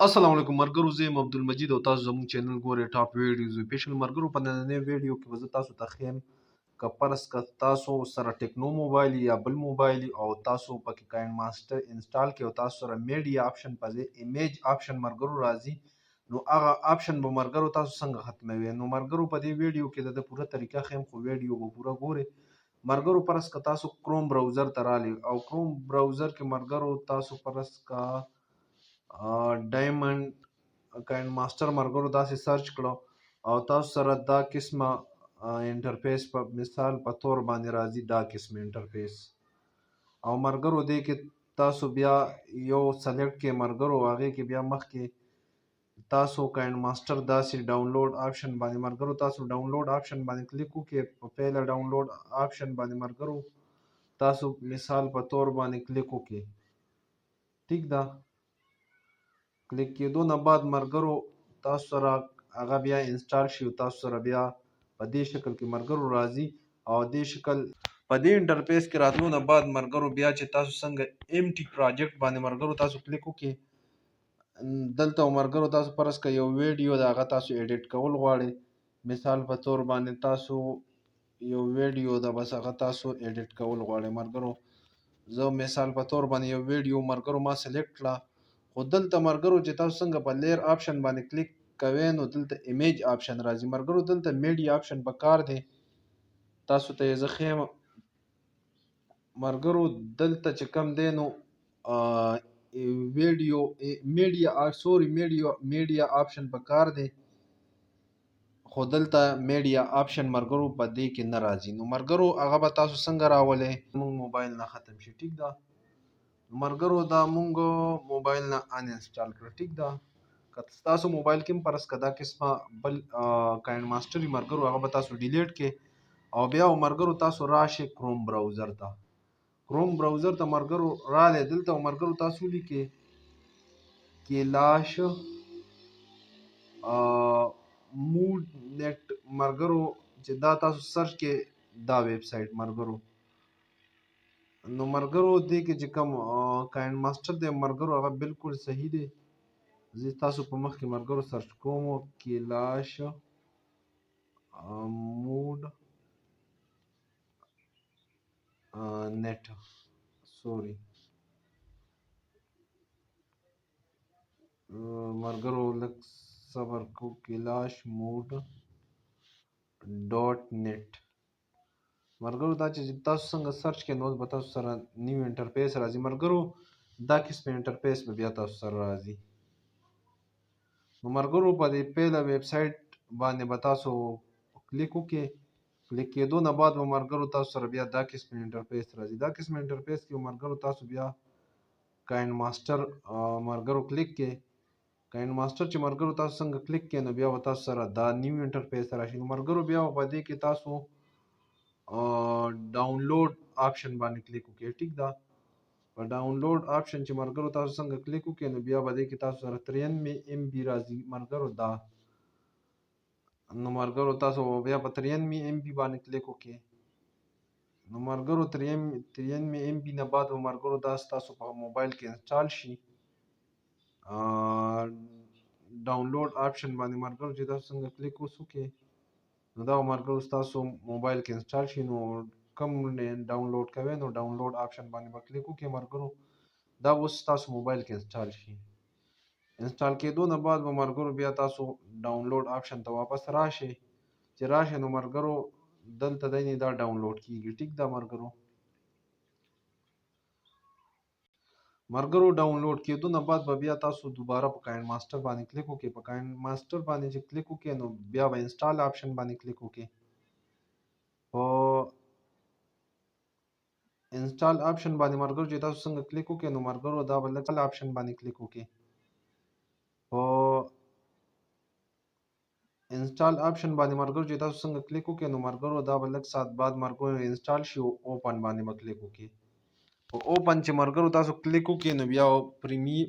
السلام علیکم مرګرو، زه یم عبدالمجید او تاسو زموږ چینل ګورئ ټاپ ویډیوز. پیشل مرګرو، په نننۍ ویډیو کې به زه تاسو ته ښیم که فرض که تاسو سره ټیکنو موبایل یا بل موبایل او تاسو پکې کاین ماسټر انسټال کړئ او تاسو سره میډیا آپشن په ځای ایمیج آپشن مرګرو راځي، نو هغه آپشن به مرګرو تاسو څنګه ختموي. نو مرګرو په دې ویډیو کې د پوره طریقه ښیم، خو ویډیو به پوره ګورئ. مرګرو فرض که تاسو کروم براوزر ته رالی او کروم براوزر کې مرګرو تاسو فرض که ډایمنډ کاین ماسټر مرګرو داسې سرچ کړو او تاسو سره دا قسمه انټرفیس په مثال په تور باندې راځي، دا قسم انټرفیس او مرګرو دې کې تاسو بیا یو سلیکټ کې مرګرو هغې کې بیا مخکې تاسو کاین ماسټر داسې ډاونلوډ آپشن باندې مرګرو تاسو ډاونلوډ آپشن باندې کلیک وکړئ. په پیله ډاونلوډ آپشن باندې مرګرو تاسو مثال په تور باندې کلیک وکړئ. ټیک ده، کلیک کېدو نه بعد مرګرو تاسو سره هغه بیا انسټال شي او تاسو سره بیا په دې شکل کې مرګرو راځي او دې شکل په دې انټرفیس کې راتلو نه بعد مرګرو بیا چې تاسو څنګه ایم ټي پروجیکټ باندې مرګرو تاسو کلیک وکړئ. دلته مرګرو تاسو فرض که یو ویډیو د هغه تاسو ایډیټ کول غواړئ، مثال په تور باندې تاسو یو ویډیو د بس هغه تاسو ایډیټ کول غواړئ. مرګرو زه مثال په تور باندې یو ویډیو مرګرو ما سلیکټ کړه، خو دلته مرګرو چې تاسو څنګه په لیر آپشن باندې کلیک کوئ نو دلته ایمیج آپشن راځي. مرګرو دلته میډیا آپشن پکار دی، تاسو ته یې زه ښیم. مرګرو دلته چې کم دی نو ویډیو میډیا آپشن پکار دی، خو دلته میډیا آپشن مرګرو په دې کې نه راځي. نو مرګرو هغه به تاسو څنګه راولئ موږ موبایل نه ختم شي. ټیک ده، مرګرو دا مونږ موبایل نه ان انسټال کړ. ټیک ده، که تاسو موبایل کې فرض که دا قسمه بل کاین ماسټر مرګرو هغه به تاسو ډیلیټ کې او بیا مرګرو تاسو راشئ کروم براوزر ته. کروم براوزر ته مرګرو رالی، دلته مرګرو تاسو لیکئ کیلاش موډ نیټ مرګرو چې دا تاسو سرچ کې دا ویب سایټ مرګرو. نو مرګرو دې کې چې کوم کاین ماسټر دی مرګرو هغه بالکل صحیح دی. زه تاسو په مخ کې مرګرو سرچ کوم کیلاش موډ نیټ سوري مرګرو لږ صبر کو، کیلاش موډ ډاټ نیټ مرګرو دا چې تاسو څنګه سرچ کې نو به تاسو سره نیو انټرفیس راځي. مرګرو دا قسم انټرفیس به بیا تاسو سره راځي. نو مرګرو په دې پیله ویب سایټ باندې به تاسو کلیک وکړئ. کلیک کېدو نه بعد به مرګرو تاسو سره بیا دا قسم انټرفیس راځي. دا قسم انټرفیس کې مرګرو تاسو بیا کاین ماسټر مرګرو کلیک کړئ. کاین ماسټر چې مرګرو تاسو څنګه کلیک کړئ نو بیا به تاسو سره دا نیو انټرفیس راشي. نو مرګرو بیا په دې کې تاسو ډاونلوډ آپشن باندې کلیک وکړئ. ټیک ده، په ډاونلوډ آپشن چې مرګرو تاسو څنګه کلیک وکړئ نو بیا به دې کې تاسو سره 93 MB راځي مرګرو دا. نو مرګرو تاسو بیا په 93 MB باندې کلیک وکړئ. نو مرګرو 93 MB نه بعد به مرګرو دا تاسو په موبایل کې انسټال شي. ډاونلوډ آپشن باندې مرګرو چې تاسو څنګه کلیک وکړئ نو دا مرګرو تاسو موبایل کې انسټال شي. نو کوم ډاونلوډ کوئ نو ډاونلوډ آپشن باندې به کلیک وکړئ مرګرو، دا اوس تاسو موبایل کې انسټال شي. انسټال کېدو نه بعد به مرګرو بیا تاسو ډاونلوډ آپشن ته واپس راشئ. چې راشئ نو مرګرو دلته دی دا ډاونلوډ کیږي. ټیک ده مرګرو ډاونلوډ کېدو نه بعد به بیا تاسو دوباره په کاین ماسټر باندې کلیک وکړئ. په کاین ماسټر باندې چې کلیک وکړئ نو بیا به انسټال آپشن باندې کلیک وکړئ. په انسټال آپشن باندې مرګرو چې تاسو څنګه کلیک وکړئ نو مرګرو دا به لږ آپشن باندې کلیک وکړئ. په انسټال آپشن باندې مرګرو چې تاسو څنګه کلیک وکړئ نو مرګرو دا به لږ ساعت بعد مرګرو انسټال شي او اوپن باندې به کلیک وکړئ. په اوپن چې مرګرو تاسو کلیک وکړئ نو بیا پریمی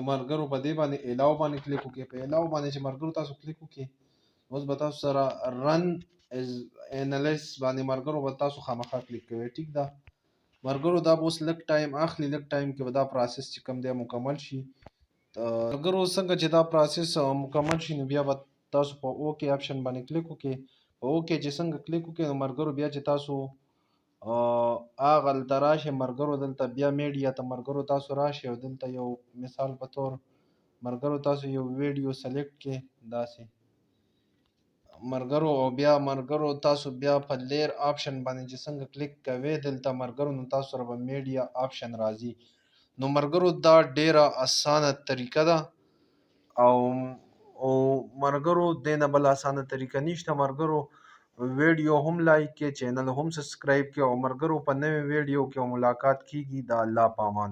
مرګرو په دې باندې الاو باندې کلیک وکړئ. په الاو باندې چې مرګرو تاسو کلیک وکړئ اوس به تاسو سره رن از انالیس باندې مرګرو به تاسو خامخا کلیک کوئ. ټیک ده مرګرو دا به اوس لږ ټایم اخلي، لږ ټایم کې به دا پروسس چې کوم دی مکمل شي. ملګرو څنګه چې دا پروسس مکمل شي نو بیا به تاسو په اوکې آپشن باندې کلیک وکړئ. په اوکې چې څنګه کلیک وکړئ نو ملګرو بیا چې تاسو هغه دلته راشئ ملګرو دلته بیا میډیا ته ملګرو تاسو راشئ او دلته یو مثال په طور ملګرو تاسو یو ویډیو سلیکټ کړئ داسې ملګرو او بیا ملګرو تاسو بیا په لیر آپشن باندې چې څنګه کلیک کوئ دلته ملګرو نو تاسو سره به میډیا آپشن راځي. نو ملګرو دا ډیره اسانه طریقه ده او ملګرو دې نه بل اسانه طریقه نشته. ملګرو ویډیو هم لایک کړئ، چینل هم سبسکرایب کړئ او ملګرو په نوې ویډیو کې ملاقات کیږي. د الله پامان.